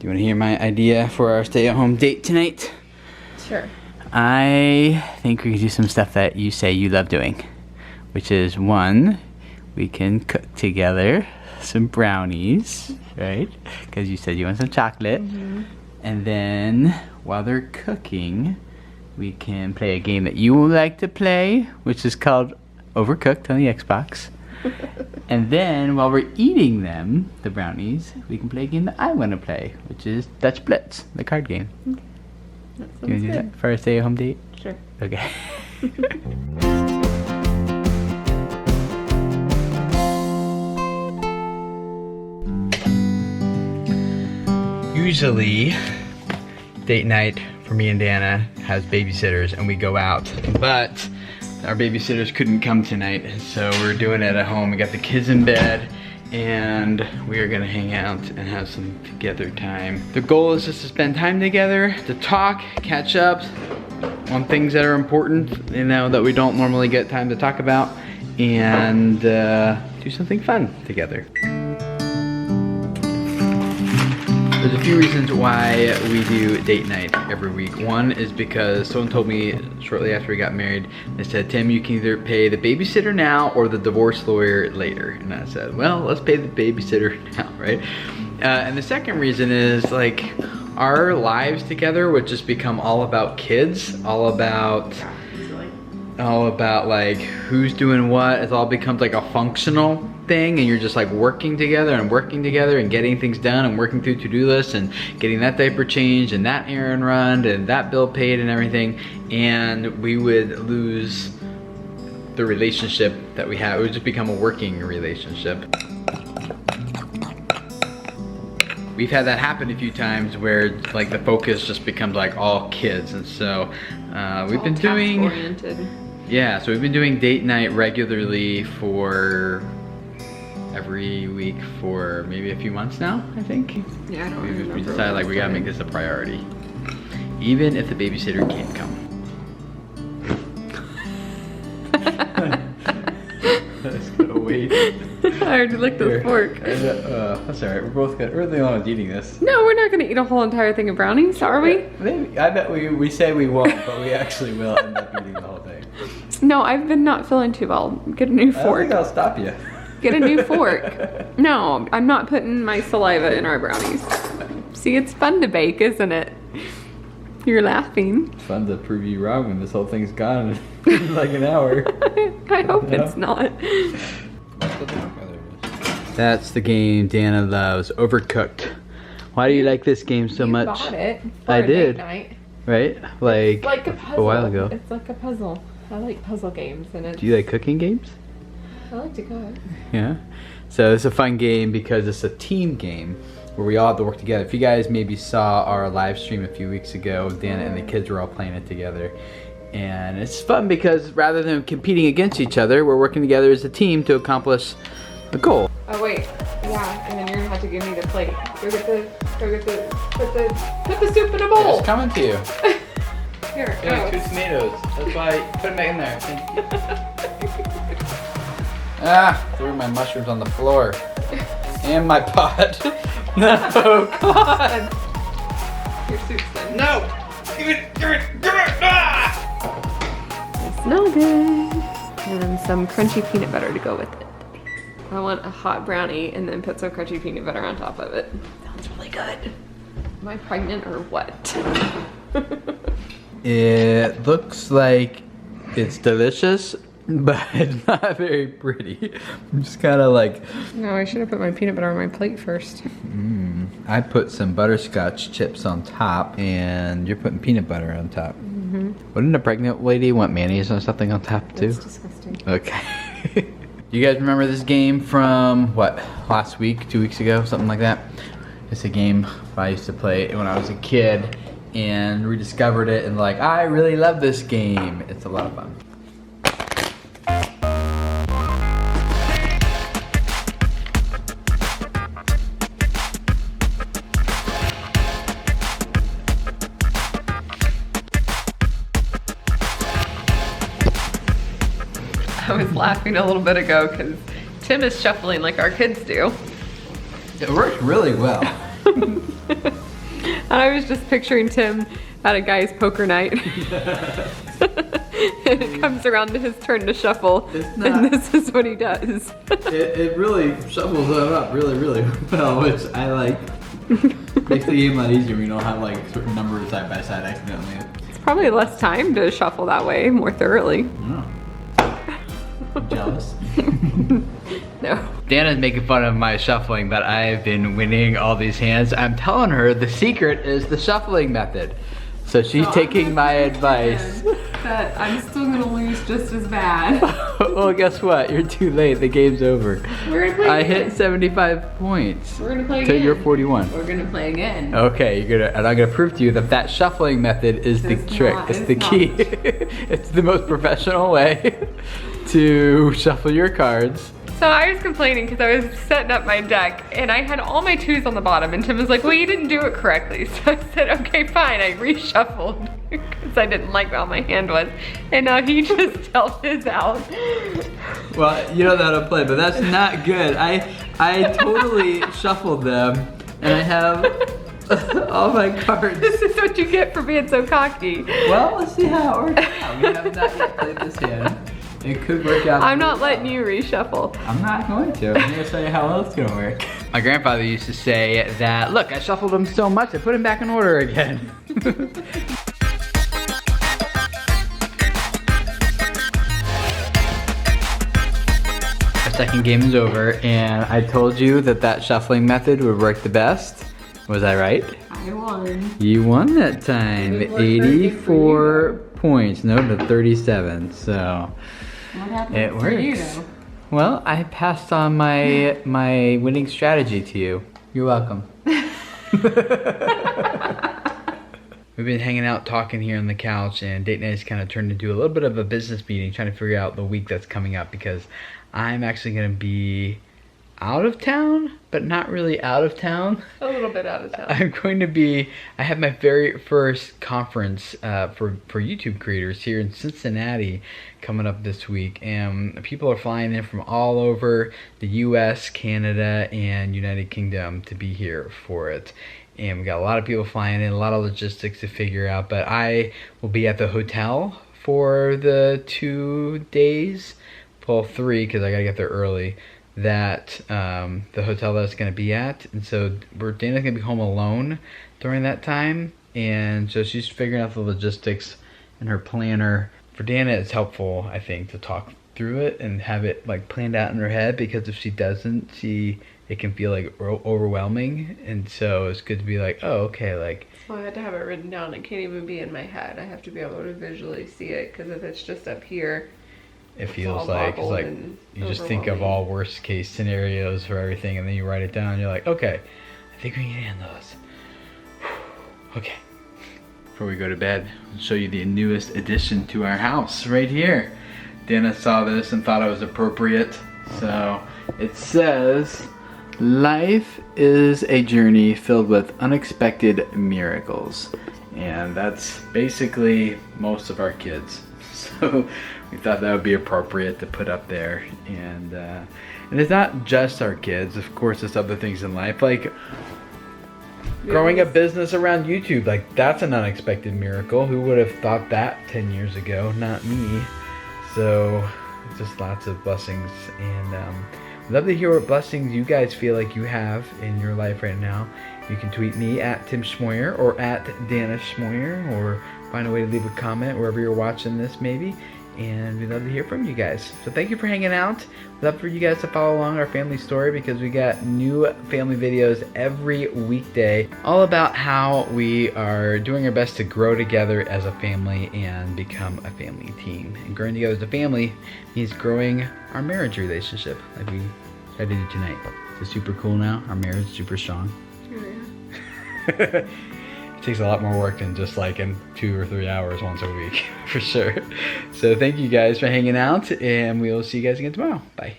you want to hear my idea for our stay-at-home date tonight? Sure. I think we could do some stuff that you say you love doing, which is one, we can cook together some brownies, right? Because you said you want some chocolate. And then while they're cooking, we can play a game that you like to play, which is called Overcooked on the Xbox. And then while we're eating them, the brownies, we can play a game that I want to play, which is Dutch Blitz, the card game. Okay. That You want to do that for our stay-at-home date? Sure. Okay. Usually, date night for me and Dana has babysitters and we go out, but our babysitters couldn't come tonight, so we're doing it at home. We got the kids in bed and we are gonna hang out and have some together time. The goal is just to spend time together, to talk, catch up on things that are important, you know, that we don't normally get time to talk about, and do something fun together. There's a few reasons why we do date night every week. One is because someone told me shortly after we got married, they said, Tim, you can either pay the babysitter now or the divorce lawyer later. And I said, well, let's pay the babysitter now, right? And the second reason is like our lives together would just become all about kids, all about like who's doing what. It all becomes like a functional thing, and you're just like working together and getting things done and working through to-do lists and getting that diaper changed and that errand run and that bill paid and everything, and we would lose the relationship that we have. It would just become a working relationship. We've had that happen a few times where like the focus just becomes like all kids, and so we've been doing so we've been doing date night regularly for every week for maybe a few months now, I think. Yeah, I don't remember. We decided like we gotta make this a priority, even if the babysitter can't come. Let's go wait. I already licked the fork. That's alright, we're both good. We're the only ones eating this. No, we're not gonna eat a whole entire thing of brownies, are we? Maybe. I bet we say we won't, but we actually will end up eating the whole thing. No, I've been not feeling too well. Get a new I don't fork. think I'll stop you. Get a new fork. No, I'm not putting my saliva in our brownies. See, it's fun to bake, isn't it? You're laughing. It's fun to prove you wrong when this whole thing's gone in like an hour. I hope it's not. That's the game Dana loves, Overcooked. Why do you like this game so much? Bought it for I a did. date night. Right? Like a puzzle. a while ago. It's like a puzzle. I like puzzle games, and it's. Do you like cooking games? I like to cook. Yeah. So it's a fun game because it's a team game where we all have to work together. If you guys maybe saw our live stream a few weeks ago, Dana and the kids were all playing it together. And it's fun because rather than competing against each other, we're working together as a team to accomplish a goal. Oh wait, yeah, and then you're gonna have to give me the plate. Put the soup in a bowl. It's coming to you. Here, Yeah, 2 tomatoes. That's why I put them in there. Threw my mushrooms on the floor. And my pot. No, come on. Your soup's done. No! Give it! Ah! It's smell good. And some crunchy peanut butter to go with it. I want a hot brownie and then put some crunchy peanut butter on top of it. Sounds really good. Am I pregnant or what? It looks like it's delicious, but it's not very pretty. I'm just kind of like... No, I should have put my peanut butter on my plate first. I put some butterscotch chips on top, and you're putting peanut butter on top. Wouldn't a pregnant lady want mayonnaise or something on top too? That's disgusting. Okay. You guys remember this game from, what, last week, 2 weeks ago, something like that? It's a game I used to play when I was a kid and rediscovered it and like, I really love this game. It's a lot of fun. I was laughing a little bit ago because Tim is shuffling like our kids do. It works really well. And I was just picturing Tim at a guy's poker night. And it comes around to his turn to shuffle, and this is what he does. It really shuffles it up really well, which I like. Makes the game a lot easier when you don't have like certain numbers side by side accidentally. It's probably less time to shuffle that way, more thoroughly. I'm jealous. No. Dana's making fun of my shuffling, but I've been winning all these hands. I'm telling her the secret is the shuffling method. So she's taking my advice. That I'm still gonna lose just as bad. Well, guess what? You're too late. The game's over. We're gonna play again. I hit 75 points. We're gonna play So again. you're 41. We're gonna play again. Okay, and I'm gonna prove to you that that shuffling method is the trick. It's the key. It's the most professional way to shuffle your cards. So I was complaining because I was setting up my deck and I had all my 2s on the bottom, and Tim was like, well, you didn't do it correctly. So I said, okay, fine. I reshuffled because I didn't like how my hand was. And now he just dealt his out. Well, you don't know how to play, but that's not good. I totally shuffled them, and I have all my cards. This is what you get for being so cocky. Well, let's see how it works out. We have not yet played this hand. It could work out. I'm not letting you reshuffle. I'm not going to. I'm going to show you how well it's going to work. My grandfather used to say that, look, I shuffled them so much, I put them back in order again. Our second game is over, and I told you that that shuffling method would work the best. Was I right? I won. You won that time. 84 points. No, to 37. So What happened it to works. you, though? Well, I passed on my winning strategy to you. You're welcome. We've been hanging out talking here on the couch, and date night has kind of turned into a little bit of a business meeting, trying to figure out the week that's coming up, because I'm actually going to be out of town, but not really out of town. A little bit out of town. I'm going to be, I have my very first conference for YouTube creators here in Cincinnati coming up this week, and people are flying in from all over the US, Canada, and United Kingdom to be here for it. And we got a lot of people flying in, a lot of logistics to figure out, but I will be at the hotel for the 2 days, well 3 because I gotta get there early, that the hotel that it's going to be at. And so Dana's going to be home alone during that time, and so she's figuring out the logistics in her planner. For Dana, it's helpful, I think, to talk through it and have it like planned out in her head, because if she doesn't, it can feel like overwhelming. And so it's good to be like, oh, okay, like, Well, I had to have it written down. It can't even be in my head. I have to be able to visually see it, because if it's just up here, it feels like, it's like you just think of all worst case scenarios for everything, and then you write it down and you're like, okay, I think we can handle this. Okay. Before we go to bed, I'll show you the newest addition to our house right here. Dana saw this and thought it was appropriate. So it says, life is a journey filled with unexpected miracles. And that's basically most of our kids. So we thought that would be appropriate to put up there. And it's not just our kids, of course, there's other things in life, like growing a business around YouTube. Like, that's an unexpected miracle. Who would have thought that 10 years ago? Not me. So just lots of blessings. And I'd love to hear what blessings you guys feel like you have in your life right now. You can tweet me at Tim Schmoyer or at Dana Schmoyer, or find a way to leave a comment wherever you're watching this maybe. And we'd love to hear from you guys. So thank you for hanging out. We'd love for you guys to follow along our family story, because we got new family videos every weekday, all about how we are doing our best to grow together as a family and become a family team. And growing together as a family means growing our marriage relationship, like we tried to do tonight. It's super cool now. Our marriage is super strong. It takes a lot more work than just like in 2 or 3 hours once a week, for sure. So thank you guys for hanging out, and we'll see you guys again tomorrow. Bye.